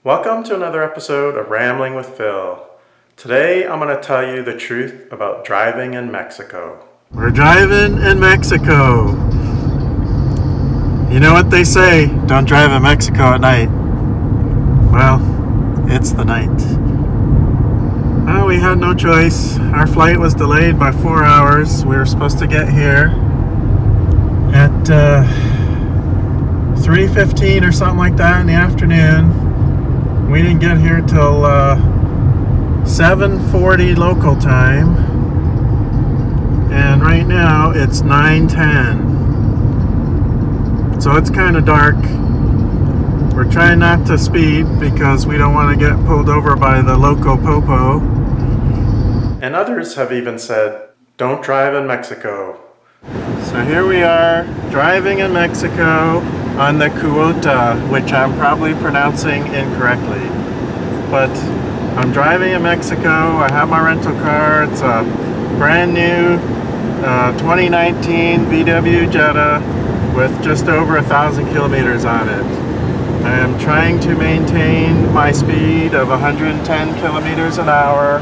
Welcome to another episode of Rambling with Phil. Today I'm going to tell you the truth about driving in Mexico. We're driving in Mexico. You know what they say, don't drive in Mexico at night. Well, it's the night. Well, we had no choice. Our flight was delayed by 4 hours. We were supposed to get here at 3:15 or something like that in the afternoon. We didn't get here till 7:40 local time. And right now it's 9:10. So it's kind of dark. We're trying not to speed because we don't want to get pulled over by the loco popo. And others have even said, don't drive in Mexico. So here we are, driving in Mexico on the Cuota, which I'm probably pronouncing incorrectly. But I'm driving in Mexico. I have my rental car. It's a brand new 2019 VW Jetta with just over 1,000 kilometers on it. I am trying to maintain my speed of 110 kilometers an hour,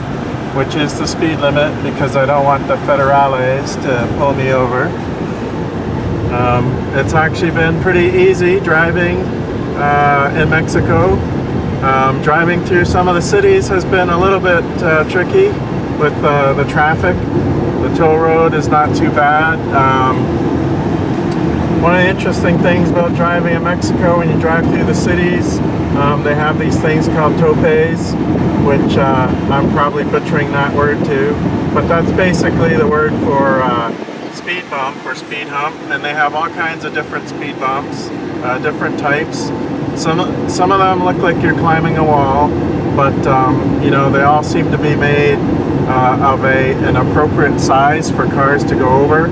which is the speed limit because I don't want the federales to pull me over. It's actually been pretty easy driving in Mexico. Driving through some of the cities has been a little bit tricky with the traffic. The toll road is not too bad. One of the interesting things about driving in Mexico, when you drive through the cities, they have these things called topes, which I'm probably butchering that word too, but that's basically the word for speed bump or speed hump, and they have all kinds of different speed bumps, different types. Some of them look like you're climbing a wall, but you know, they all seem to be made of an appropriate size for cars to go over.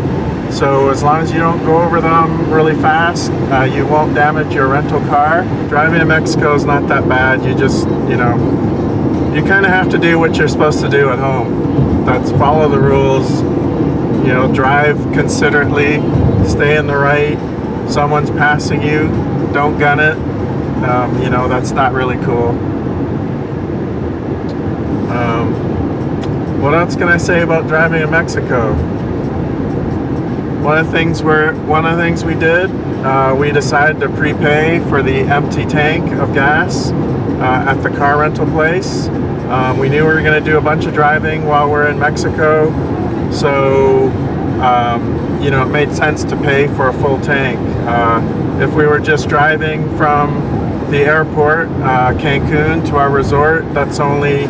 So as long as you don't go over them really fast, you won't damage your rental car. Driving in Mexico is not that bad. You just, you know, you kind of have to do what you're supposed to do at home. That's follow the rules, you know, drive considerately, stay in the right. Someone's passing you, don't gun it. You know, that's not really cool. What else can I say about driving in Mexico? One of the things we did, we decided to prepay for the empty tank of gas at the car rental place. We knew we were going to do a bunch of driving while we're in Mexico, so you know, it made sense to pay for a full tank. If we were just driving from the airport, Cancun, to our resort, that's only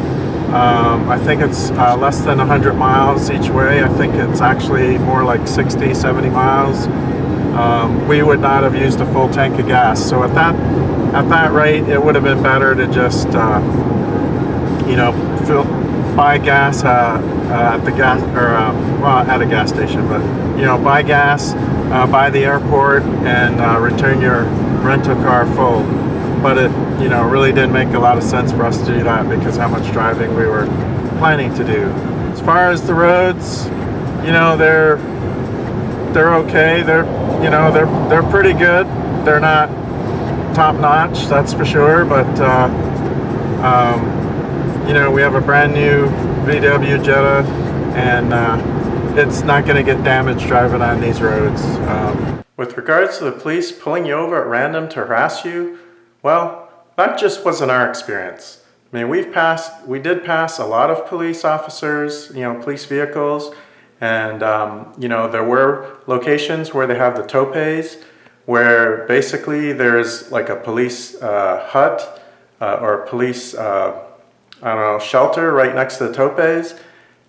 I think it's less than 100 miles each way. I think it's actually more like 60, 70 miles. We would not have used a full tank of gas. So at that rate, it would have been better to just, you know, buy gas at the gas, or well, at a gas station, but you know, buy gas by the airport and return your rental car full. But it, you know, really didn't make a lot of sense for us to do that because how much driving we were planning to do. As far as the roads, you know, they're okay. They're pretty good. They're not top notch, that's for sure. But you know, we have a brand new VW Jetta, and it's not going to get damaged driving on these roads. With regards to the police pulling you over at random to harass you, well, that just wasn't our experience. I mean, we did pass a lot of police officers, you know, police vehicles, and you know, there were locations where they have the topes, where basically there's like a police hut or a police, I don't know, shelter right next to the topes,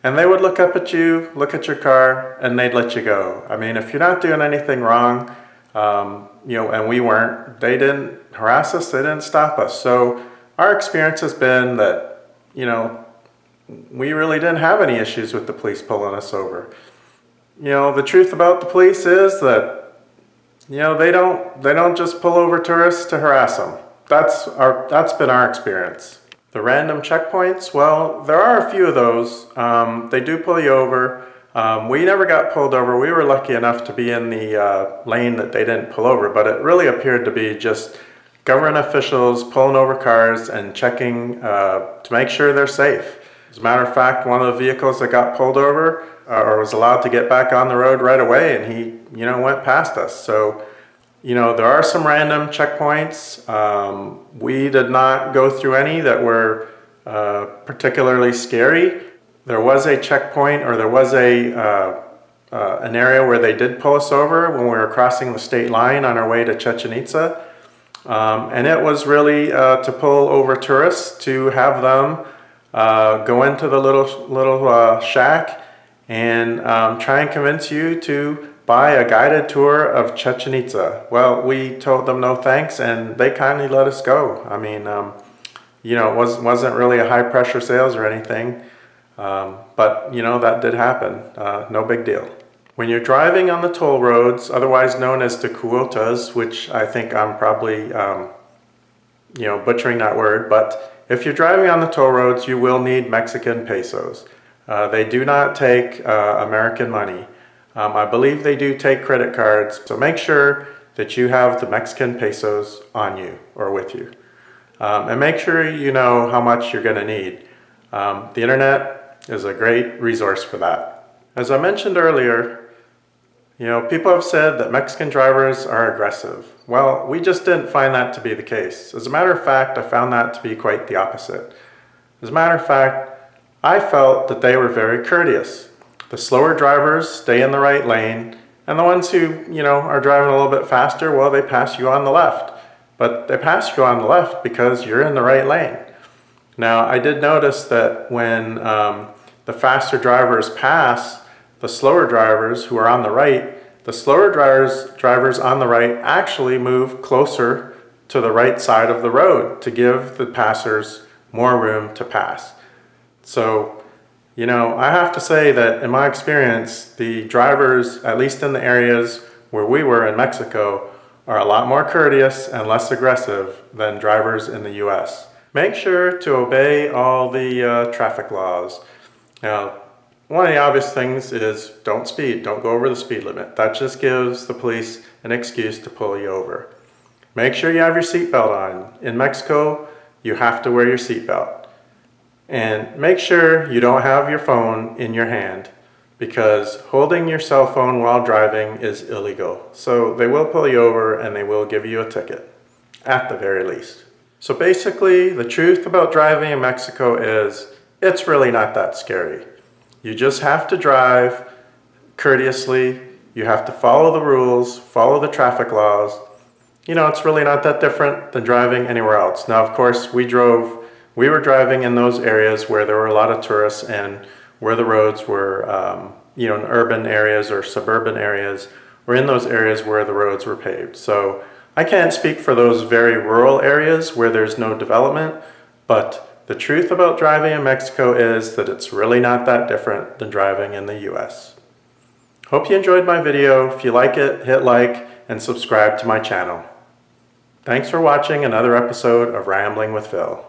and they would look up at you, look at your car, and they'd let you go. I mean, if you're not doing anything wrong, you know, and we weren't, they didn't harass us, they didn't stop us. So our experience has been that, you know, we really didn't have any issues with the police pulling us over. You know, the truth about the police is that, you know, they don't just pull over tourists to harass them. That's been our experience. The random checkpoints, well, there are a few of those. They do pull you over. We never got pulled over. We were lucky enough to be in the lane that they didn't pull over, but it really appeared to be just government officials pulling over cars and checking to make sure they're safe. As a matter of fact, one of the vehicles that got pulled over or was allowed to get back on the road right away, and he, went past us. So, there are some random checkpoints. We did not go through any that were particularly scary. There was a checkpoint, or there was an area where they did pull us over when we were crossing the state line on our way to Chichen Itza. And it was really to pull over tourists, to have them go into the little shack and try and convince you to buy a guided tour of Chichen Itza. Well, we told them no thanks, and they kindly let us go. I mean, it wasn't really a high pressure sales or anything, but that did happen. No big deal. When you're driving on the toll roads, otherwise known as the cuotas, which I think I'm probably, butchering that word, but if you're driving on the toll roads, you will need Mexican pesos. They do not take American money. I believe they do take credit cards, so make sure that you have the Mexican pesos on you or with you. And make sure you know how much you're going to need. The internet is a great resource for that. As I mentioned earlier, people have said that Mexican drivers are aggressive. Well, we just didn't find that to be the case. As a matter of fact, I found that to be quite the opposite. As a matter of fact, I felt that they were very courteous. The slower drivers stay in the right lane, and the ones who, are driving a little bit faster, well, they pass you on the left. But they pass you on the left because you're in the right lane. Now, I did notice that when the faster drivers pass the slower drivers who are on the right, the slower drivers on the right actually move closer to the right side of the road to give the passers more room to pass. So, I have to say that in my experience, the drivers, at least in the areas where we were in Mexico, are a lot more courteous and less aggressive than drivers in the US. Make sure to obey all the traffic laws. Now, one of the obvious things is don't speed, don't go over the speed limit. That just gives the police an excuse to pull you over. Make sure you have your seatbelt on. In Mexico, you have to wear your seatbelt. And make sure you don't have your phone in your hand, because holding your cell phone while driving is illegal. So they will pull you over and they will give you a ticket, at the very least. So basically, the truth about driving in Mexico is it's really not that scary. You just have to drive courteously. You have to follow the rules, follow the traffic laws. It's really not that different than driving anywhere else. Now, of course, we were driving in those areas where there were a lot of tourists and where the roads were, in urban areas or suburban areas, or in those areas where the roads were paved. So I can't speak for those very rural areas where there's no development, but the truth about driving in Mexico is that it's really not that different than driving in the US. Hope you enjoyed my video. If you like it, hit like and subscribe to my channel. Thanks for watching another episode of Rambling with Phil.